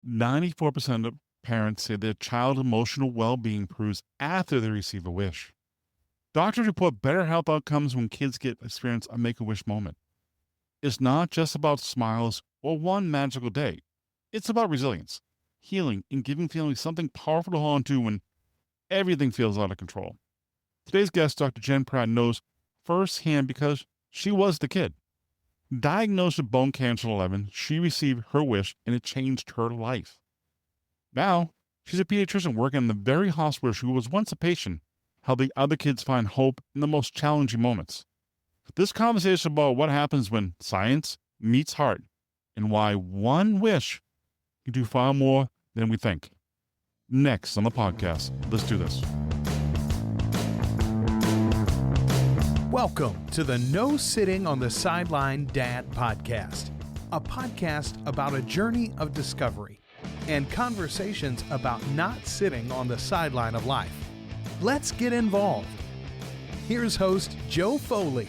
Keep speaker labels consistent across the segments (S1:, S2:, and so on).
S1: 94% of parents say their child's emotional well being improves after they receive a wish. Doctors report better health outcomes when kids get experience a make a wish moment. It's not just about smiles or one magical day, it's about resilience, healing, and giving families something powerful to hold on to when everything feels out of control. Today's guest, Dr. Jen Pratt, knows firsthand because she was the kid. Diagnosed with bone cancer at 11, she received her wish and it changed her life. Now, she's a pediatrician working in the very hospital she was once a patient, helping other kids find hope in the most challenging moments. This conversation is about what happens when science meets heart and why one wish can do far more than we think. Next on the podcast, let's do this.
S2: Welcome to the No Sitting on the Sideline Dad podcast, a podcast about a journey of discovery and conversations about not sitting on the sideline of life. Let's get involved. Here's host Joe Foley.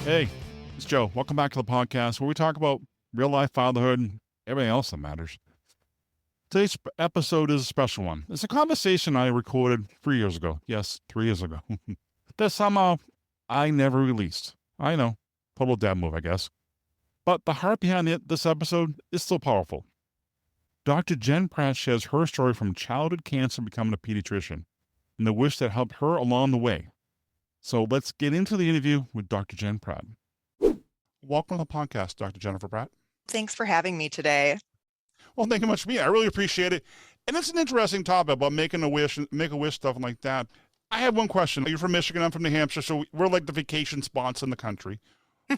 S1: Hey, it's Joe. Welcome back to the podcast where we talk about real life fatherhood and everything else that matters. Today's episode is a special one. It's a conversation I recorded 3 years ago. Yes, 3 years ago. That somehow I never released. I know, total dad move, I guess. But the heart behind this episode is still powerful. Dr. Jen Pratt shares her story from childhood cancer becoming a pediatrician and the wish that helped her along the way. So let's get into the interview with Dr. Jen Pratt. Welcome to the podcast, Dr. Jennifer Pratt.
S3: Thanks for having me today.
S1: Well, thank you much for me. I really appreciate it. And it's an interesting topic about making a wish, make-a-wish stuff like that. I have one question. You're from Michigan, I'm from New Hampshire, so we're like the vacation spots in the country.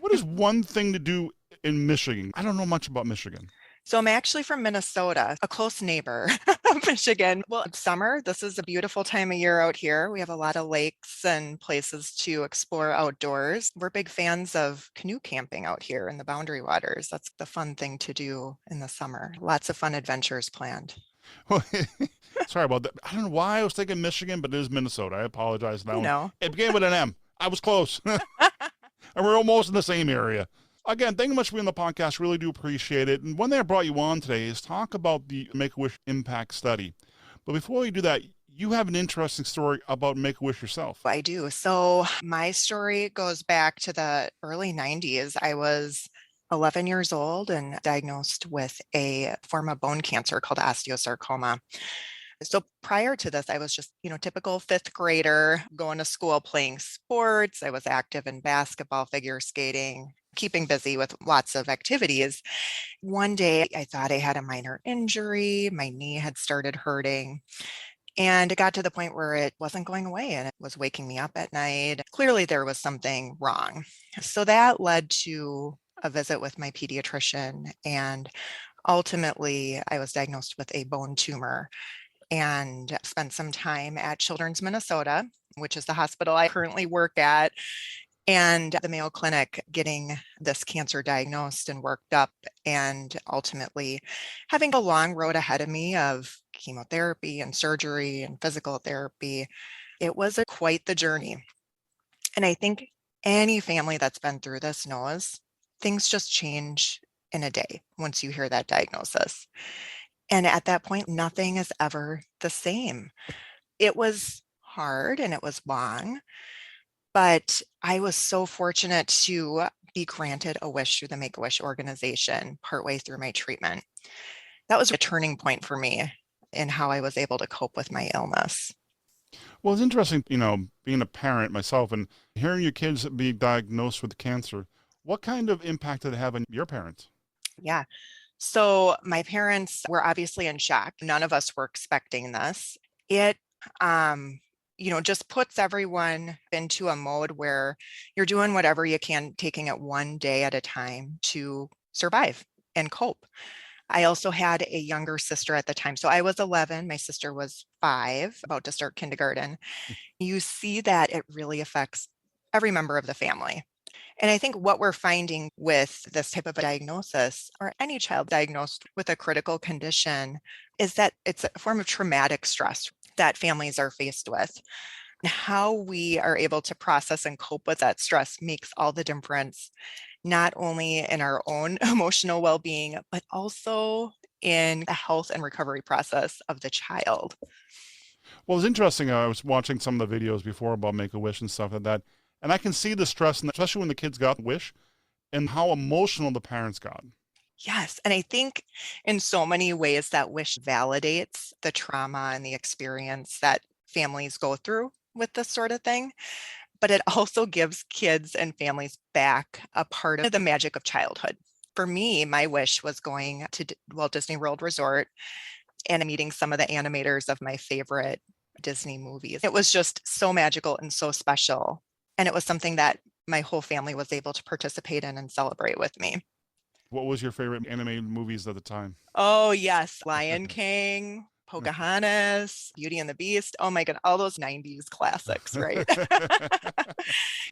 S1: What is one thing to do in Michigan? I don't know much about Michigan.
S3: So I'm actually from Minnesota, a close neighbor of Michigan. Well, it's summer. This is a beautiful time of year out here. We have a lot of lakes and places to explore outdoors. We're big fans of canoe camping out here in the Boundary Waters. That's the fun thing to do in the summer. Lots of fun adventures planned.
S1: Well, sorry about that. I don't know why I was thinking Michigan, but it is Minnesota. I apologize now.
S3: No.
S1: It began with an M. I was close. And we're almost in the same area. Again, thank you much for being on the podcast. Really do appreciate it. And one thing I brought you on today is talk about the Make-A-Wish Impact Study. But before we do that, you have an interesting story about Make-A-Wish yourself.
S3: I do. So my story goes back to the early 90s. I was 11 years old and diagnosed with a form of bone cancer called osteosarcoma. So prior to this, I was just, typical fifth grader going to school, playing sports. I was active in basketball, figure skating, keeping busy with lots of activities. One day I thought I had a minor injury. My knee had started hurting. And it got to the point where it wasn't going away and it was waking me up at night. Clearly there was something wrong. So that led to a visit with my pediatrician, and ultimately I was diagnosed with a bone tumor and spent some time at Children's Minnesota, which is the hospital I currently work at, and the Mayo Clinic, getting this cancer diagnosed and worked up, and ultimately having a long road ahead of me of chemotherapy and surgery and physical therapy. It was quite the journey. And I think any family that's been through this knows things just change in a day once you hear that diagnosis. And at that point, nothing is ever the same. It was hard and it was long, but I was so fortunate to be granted a wish through the Make-A-Wish organization partway through my treatment. That was a turning point for me in how I was able to cope with my illness.
S1: Well, it's interesting, being a parent myself and hearing your kids be diagnosed with cancer. What kind of impact did it have on your parents?
S3: Yeah. So my parents were obviously in shock. None of us were expecting this. It, just puts everyone into a mode where you're doing whatever you can, taking it one day at a time to survive and cope. I also had a younger sister at the time. So I was 11, my sister was 5, about to start kindergarten. You see that it really affects every member of the family. And I think what we're finding with this type of a diagnosis, or any child diagnosed with a critical condition, is that it's a form of traumatic stress that families are faced with. And how we are able to process and cope with that stress makes all the difference, not only in our own emotional well-being, but also in the health and recovery process of the child.
S1: Well, it's interesting. I was watching some of the videos before about Make-A-Wish and stuff like that, and I can see the stress, especially when the kids got the wish, and how emotional the parents got.
S3: Yes. And I think in so many ways that wish validates the trauma and the experience that families go through with this sort of thing. But it also gives kids and families back a part of the magic of childhood. For me, my wish was going to Walt Disney World Resort and meeting some of the animators of my favorite Disney movies. It was just so magical and so special. And it was something that my whole family was able to participate in and celebrate with me.
S1: What was your favorite animated movies at the time?
S3: Oh, yes. Lion King, Pocahontas, Beauty and the Beast. Oh my God, all those 90s classics, right?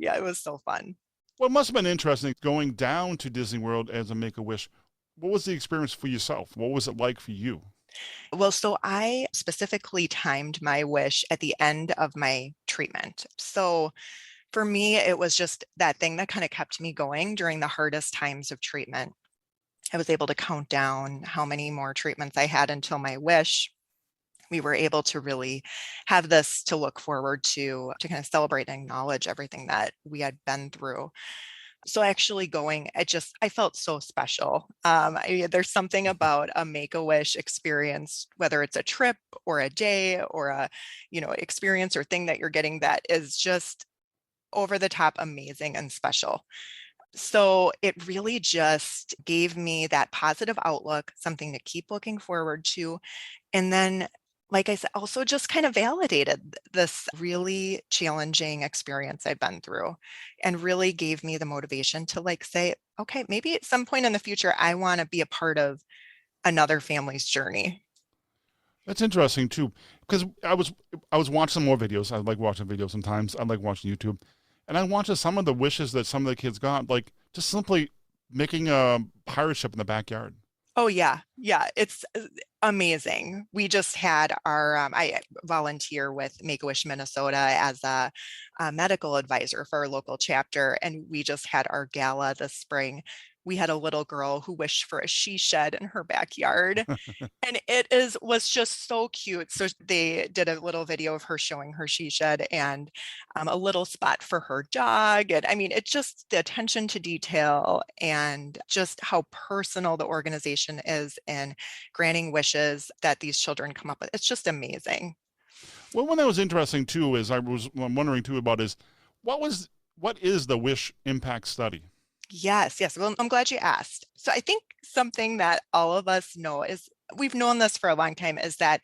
S3: Yeah, it was so fun.
S1: Well, it must have been interesting going down to Disney World as a Make-A-Wish. What was the experience for yourself? What was it like for you?
S3: Well, so I specifically timed my wish at the end of my treatment. So for me, it was just that thing that kind of kept me going during the hardest times of treatment. I was able to count down how many more treatments I had until my wish. We were able to really have this to look forward to kind of celebrate and acknowledge everything that we had been through. So actually going, I felt so special. There's something about a Make-A-Wish experience, whether it's a trip or a day or a, experience or thing that you're getting that is just over the top amazing and special. So it really just gave me that positive outlook, something to keep looking forward to. And then, like I said, also just kind of validated this really challenging experience I've been through and really gave me the motivation to say, okay, maybe at some point in the future, I want to be a part of another family's journey.
S1: That's interesting too, because I was watching some more videos. I like watching videos sometimes. I like watching YouTube, and I watched some of the wishes that some of the kids got, like just simply making a pirate ship in the backyard.
S3: Oh yeah, yeah, it's amazing. We just had I volunteer with Make-A-Wish Minnesota as a medical advisor for our local chapter, and we just had our gala this spring. We had a little girl who wished for a she shed in her backyard, and was just so cute. So they did a little video of her showing her she shed and a little spot for her dog. And I mean, it's just the attention to detail and just how personal the organization is in granting wishes that these children come up with. It's just amazing.
S1: Well, one that was interesting too is I'm wondering too about is what is the Wish Impact Study?
S3: Yes, yes. Well, I'm glad you asked. So I think something that all of us know is we've known this for a long time is that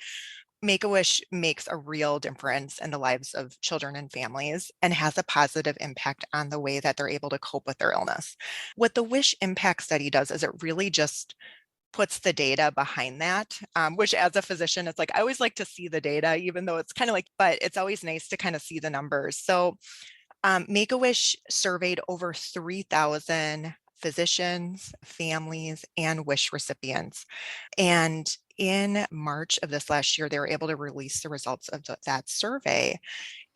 S3: Make-A-Wish makes a real difference in the lives of children and families and has a positive impact on the way that they're able to cope with their illness. What the Wish Impact Study does is it really just puts the data behind that, which as a physician, it's I always like to see the data, even though it's kind of but it's always nice to kind of see the numbers. So Make-A-Wish surveyed over 3,000 physicians, families, and wish recipients. And in March of this last year, they were able to release the results of that survey.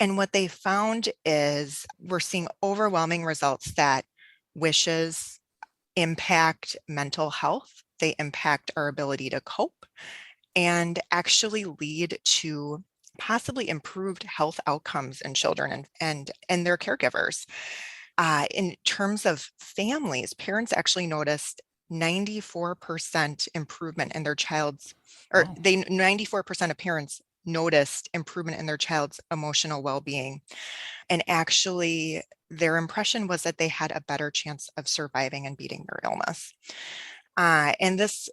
S3: And what they found is we're seeing overwhelming results that wishes impact mental health, they impact our ability to cope, and actually lead to possibly improved health outcomes in children and their caregivers. In terms of families, parents actually noticed 94% improvement in their child's, or
S1: Wow.
S3: 94% of parents noticed improvement in their child's emotional well-being. And actually, their impression was that they had a better chance of surviving and beating their illness. And this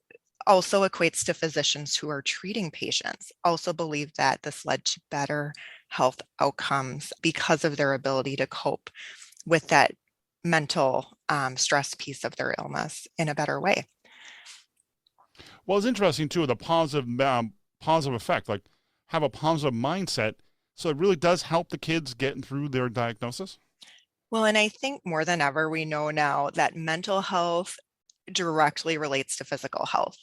S3: also equates to physicians who are treating patients also believe that this led to better health outcomes because of their ability to cope with that mental stress piece of their illness in a better way.
S1: Well, it's interesting too the positive effect, like have a positive mindset, so it really does help the kids getting through their diagnosis.
S3: Well, and I think more than ever, we know now that mental health directly relates to physical health.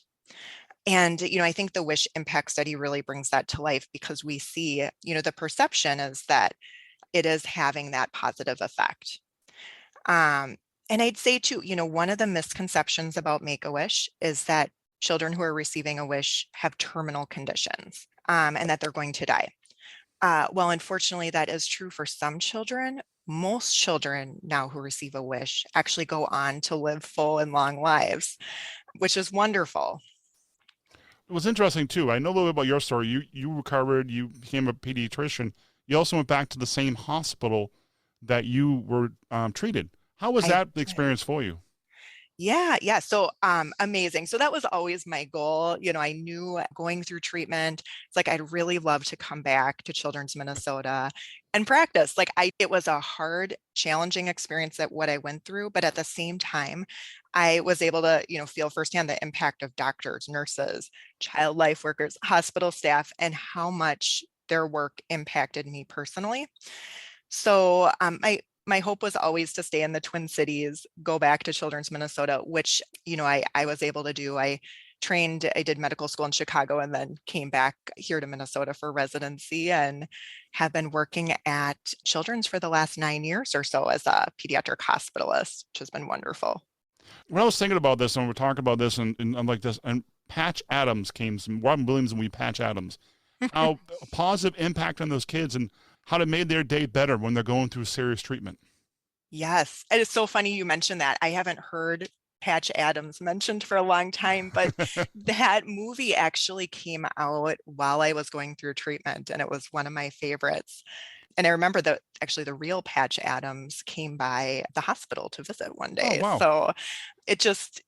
S3: And, I think the Wish Impact Study really brings that to life because we see, the perception is that it is having that positive effect. And I'd say too, one of the misconceptions about Make-A-Wish is that children who are receiving a wish have terminal conditions, and that they're going to die. Well, unfortunately, that is true for some children. Most children now who receive a wish actually go on to live full and long lives, which is wonderful.
S1: It was interesting too. I know a little bit about your story. You recovered. You became a pediatrician. You also went back to the same hospital that you were treated. How was
S3: I
S1: that the experience for you?
S3: Yeah, yeah. So amazing. So that was always my goal. I knew going through treatment, it's like I'd really love to come back to Children's Minnesota and practice. It was a hard, challenging experience that what I went through, but at the same time, I was able to, feel firsthand the impact of doctors, nurses, child life workers, hospital staff, and how much their work impacted me personally. So my hope was always to stay in the Twin Cities, go back to Children's Minnesota, which, I was able to do. I did medical school in Chicago and then came back here to Minnesota for residency and have been working at Children's for the last 9 years or so as a pediatric hospitalist, which has been wonderful.
S1: When I was thinking about this and we're talking about this and I'm like this, and Patch Adams came, some Robin Williams and we Patch Adams, how a positive impact on those kids and how it made their day better when they're going through serious treatment.
S3: Yes, it is so funny you mentioned that. I haven't heard Patch Adams mentioned for a long time, but that movie actually came out while I was going through treatment, and it was one of my favorites. And I remember that actually the real Patch Adams came by the hospital to visit one
S1: Oh,
S3: day.
S1: wow.
S3: So it just,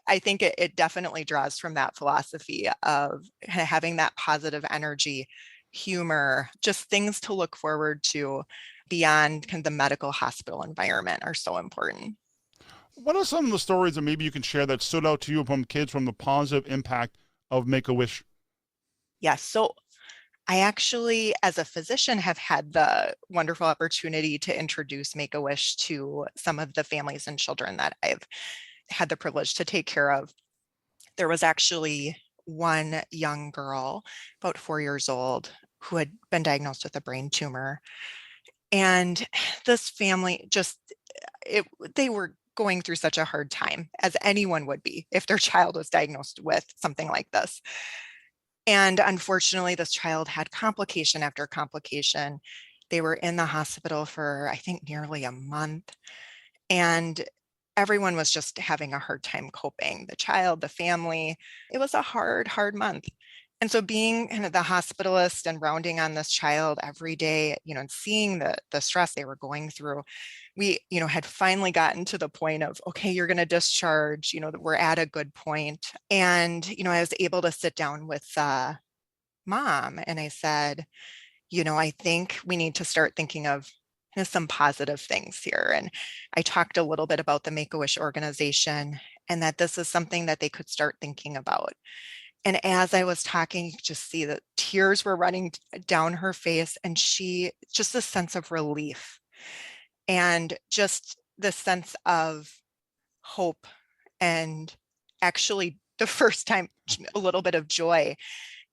S3: I think it definitely draws from that philosophy of kind of having that positive energy, humor, just things to look forward to beyond kind of the medical hospital environment are so important.
S1: What are some of the stories that maybe you can share that stood out to you from kids from the positive impact of Make-A-Wish?
S3: Yes. So I actually, as a physician, have had the wonderful opportunity to introduce Make-A-Wish to some of the families and children that I've had the privilege to take care of. There was actually one young girl, about 4 years old, who had been diagnosed with a brain tumor. And this family they were going through such a hard time, as anyone would be if their child was diagnosed with something like this. And unfortunately, this child had complication after complication. They were in the hospital for, I think, nearly a month. And everyone was just having a hard time coping. The child, the family. It was a hard, hard month. And so being kind of the hospitalist and rounding on this child every day, and seeing the stress they were going through, we, had finally gotten to the point of, okay, you're going to discharge, that we're at a good point. And, I was able to sit down with mom and I said, I think we need to start thinking of some positive things here. And I talked a little bit about the Make-A-Wish organization and that this is something that they could start thinking about. And as I was talking, you could just see that tears were running down her face and just a sense of relief and just the sense of hope and actually the first time a little bit of joy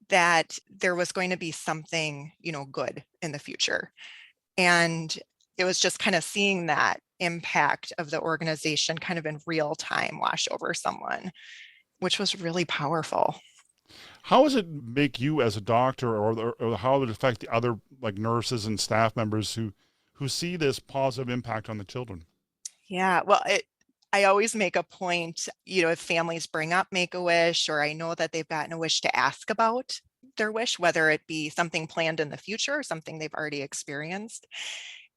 S3: that there was going to be something, good in the future. And it was just kind of seeing that impact of the organization kind of in real time wash over someone, which was really powerful.
S1: How does it make you as a doctor, or how would it affect the other like nurses and staff members who see this positive impact on the children?
S3: Yeah, well, I always make a point, if families bring up Make-A-Wish, or I know that they've gotten a wish to ask about their wish, whether it be something planned in the future or something they've already experienced,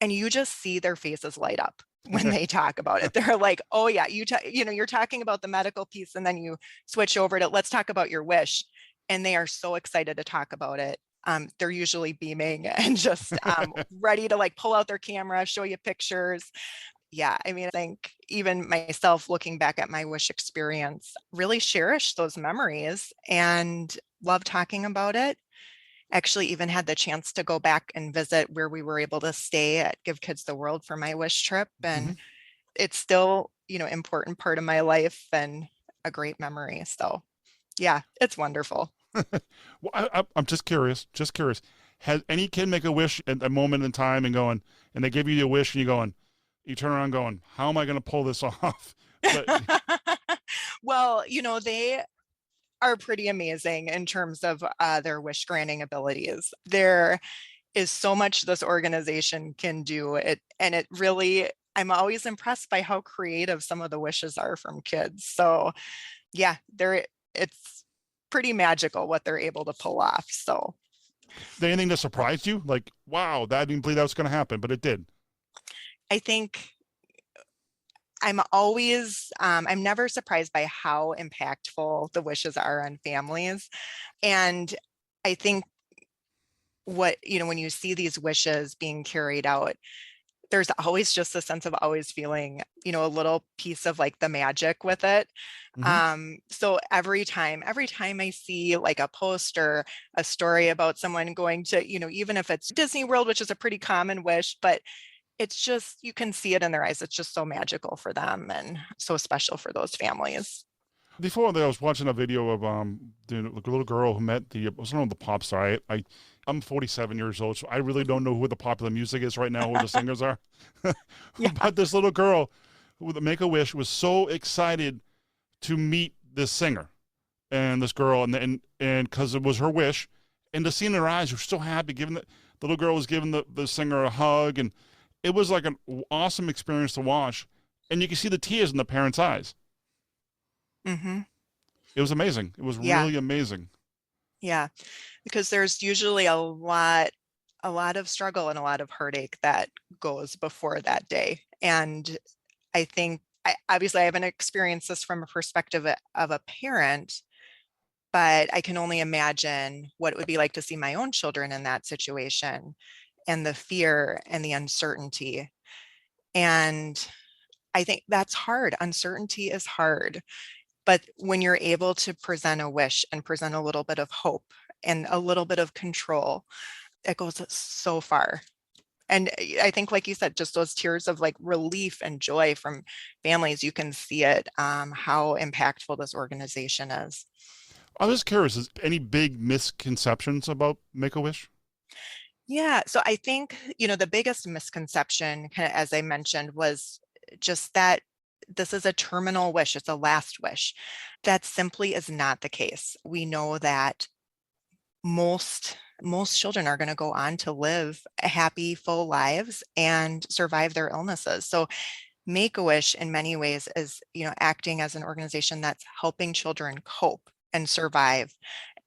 S3: and you just see their faces light up when they talk about it. They're like, "Oh yeah, you're talking about the medical piece, and then you switch over to let's talk about your wish," and they are so excited to talk about it. They're usually beaming and just ready to like pull out their camera, show you pictures. Yeah, I mean, I think even myself looking back at my wish experience, really cherish those memories and love talking about it. Actually, even had the chance to go back and visit where we were able to stay at Give Kids the World for my wish trip. And
S1: Mhm.
S3: it's still, important part of my life and a great memory. So yeah, it's wonderful.
S1: Well, I'm just curious, just curious. Has any kid make a wish at a moment in time and going, and they give you a wish and you turn around going, how am I going to pull this off? But
S3: Well, they are pretty amazing in terms of their wish granting abilities. There is so much this organization can do it, and it really, I'm always impressed by how creative some of the wishes are from kids. So yeah, it's pretty magical what they're able to pull off. So
S1: Anything that surprised you? Like, wow, I didn't believe that was going to happen, but it did.
S3: I think I'm never surprised by how impactful the wishes are on families. And I think when you see these wishes being carried out, there's always just a sense of always feeling, a little piece of like the magic with it.
S1: Hmm.
S3: So every time I see like a post or a story about someone going to, even if it's Disney World, which is a pretty common wish, but it's just, you can see it in their eyes. It's just so magical for them and so special for those families.
S1: Before that, I was watching a video of the little girl who met the was one of the pop star. I'm 47 years old, so I really don't know who the popular music is right now, who the singers are.
S3: Yeah.
S1: But this little girl with the Make a Wish was so excited to meet this singer and this girl, and because it was her wish, and to see in her eyes, she was so happy. The little girl was giving the singer a hug, and it was like an awesome experience to watch. And you can see the tears in the parents' eyes.
S3: Hmm.
S1: It was amazing. It was
S3: Yeah.
S1: really amazing.
S3: Yeah. Because there's usually a lot of struggle and a lot of heartache that goes before that day. And I think obviously I haven't experienced this from a perspective of a parent, but I can only imagine what it would be like to see my own children in that situation and the fear and the uncertainty. And I think that's hard. Uncertainty is hard. But when you're able to present a wish and present a little bit of hope and a little bit of control, it goes so far. And I think, like you said, just those tears of like relief and joy from families, you can see it, how impactful this organization is.
S1: I was curious, is any big misconceptions about Make-A-Wish?
S3: Yeah. So I think, the biggest misconception, kind of as I mentioned, was just that this is a terminal wish, it's a last wish. That simply is not the case. We know that most children are going to go on to live happy, full lives and survive their illnesses. So Make-A-Wish in many ways is, acting as an organization that's helping children cope and survive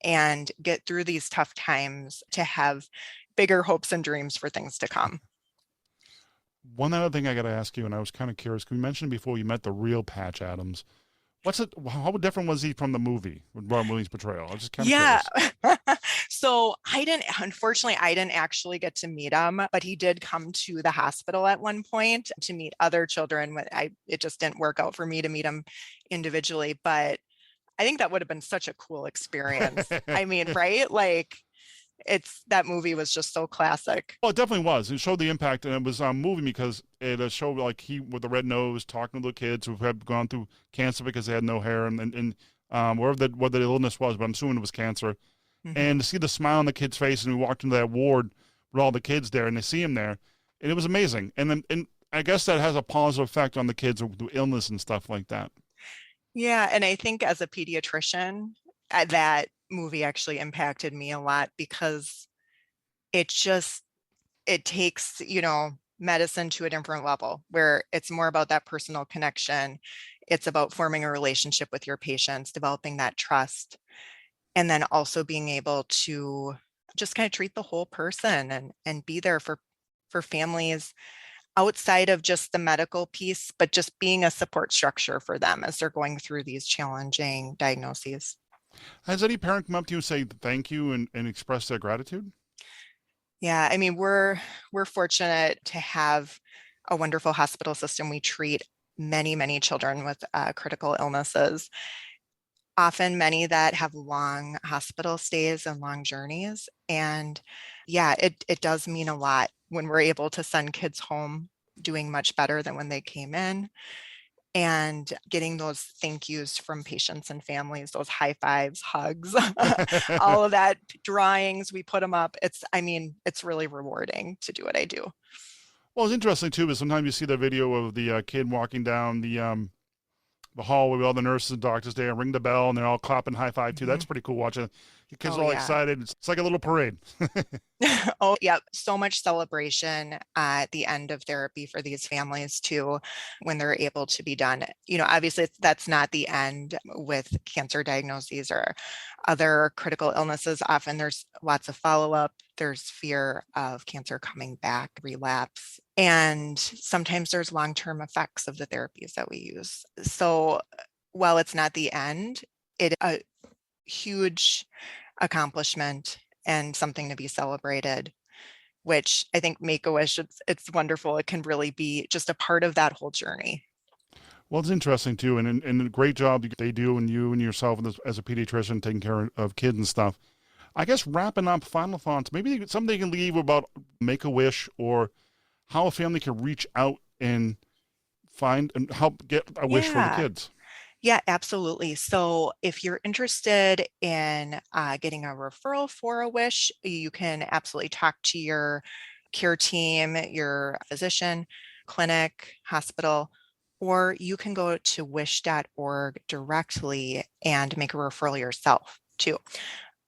S3: and get through these tough times to have bigger hopes and dreams for things to come.
S1: One other thing I got to ask you, and I was kind of curious, because you mentioned before you met the real Patch Adams. How different was he from the movie with Robin Williams' portrayal? I was just kind of
S3: Yeah.
S1: curious.
S3: So unfortunately, I didn't actually get to meet him, but he did come to the hospital at one point to meet other children. It just didn't work out for me to meet him individually, but I think that would have been such a cool experience. I mean, right? Like that movie was just so classic.
S1: Well, it definitely was. It showed the impact, and it was moving because it showed like he with the red nose talking to the kids who had gone through cancer because they had no hair, and what the illness was, but I'm assuming it was cancer.
S3: Mhm.
S1: And to see the smile on the kid's face, and we walked into that ward with all the kids there, and they see him there, and it was amazing. And I guess that has a positive effect on the kids with illness and stuff like that.
S3: Yeah, and I think as a pediatrician, that movie actually impacted me a lot because it just it takes, medicine to a different level where it's more about that personal connection. It's about forming a relationship with your patients, developing that trust, and then also being able to just kind of treat the whole person and be there for families outside of just the medical piece, but just being a support structure for them as they're going through these challenging diagnoses.
S1: Has any parent come up to you and say thank you and express their gratitude?
S3: Yeah, I mean, we're fortunate to have a wonderful hospital system. We treat many, many children with critical illnesses, often many that have long hospital stays and long journeys. And yeah, it does mean a lot when we're able to send kids home doing much better than when they came in, and getting those thank yous from patients and families, those high fives, hugs, all of that, drawings, we put them up. I mean, it's really rewarding to do what I do.
S1: Well, it's interesting too, is sometimes you see the video of the kid walking down the hallway with all the nurses and doctors there and ring the bell and they're all clapping high five too.
S3: Mhm.
S1: That's pretty cool watching. The kids
S3: Oh,
S1: are all
S3: yeah.
S1: excited. It's like a little parade.
S3: Oh, yeah. So much celebration at the end of therapy for these families too, when they're able to be done. Obviously that's not the end with cancer diagnoses or other critical illnesses. Often there's lots of follow-up. There's fear of cancer coming back, relapse, and sometimes there's long-term effects of the therapies that we use. So while it's not the end, it a huge accomplishment and something to be celebrated, which I think Make-A-Wish, it's wonderful. It can really be just a part of that whole journey.
S1: Well, it's interesting too, and a great job they do, and you and yourself as a pediatrician taking care of kids and stuff. I guess wrapping up, final thoughts, maybe something they can leave about Make-A-Wish or how a family can reach out and find and help get a wish for the
S3: Yeah.
S1: kids.
S3: Yeah, absolutely. So if you're interested in getting a referral for a wish, you can absolutely talk to your care team, your physician, clinic, hospital, or you can go to wish.org directly and make a referral yourself too.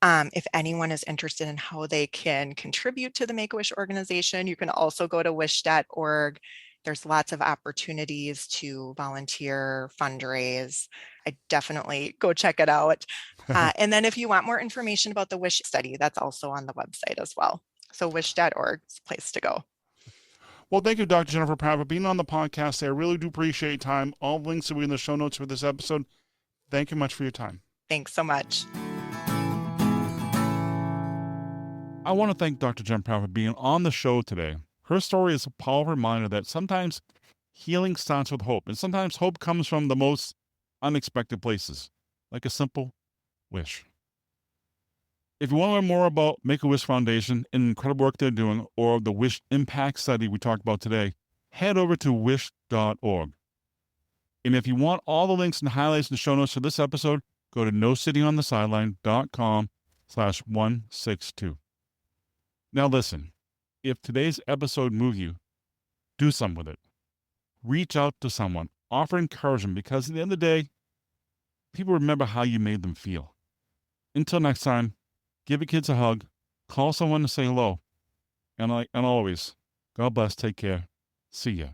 S3: If anyone is interested in how they can contribute to the Make-A-Wish organization, you can also go to wish.org. There's lots of opportunities to volunteer, fundraise. I definitely go check it out. And then if you want more information about the WISH study, that's also on the website as well. So wish.org is a place to go.
S1: Well, thank you, Dr. Jennifer Pratt, for being on the podcast. I really do appreciate your time. All links will be in the show notes for this episode. Thank you much for your time.
S3: Thanks so much.
S1: I want to thank Dr. Jen Pratt for being on the show today. Her story is a powerful reminder that sometimes healing starts with hope, and sometimes hope comes from the most unexpected places, like a simple wish. If you want to learn more about Make-A-Wish Foundation and the incredible work they're doing, or the Wish Impact Study we talked about today, head over to wish.org. And if you want all the links and highlights and show notes for this episode, go to nosittingonthesideline.com/162. Now listen, if today's episode moved you, do something with it. Reach out to someone, offer encouragement, because at the end of the day, people remember how you made them feel. Until next time, give your kids a hug, call someone to say hello, and always, God bless, take care, see ya.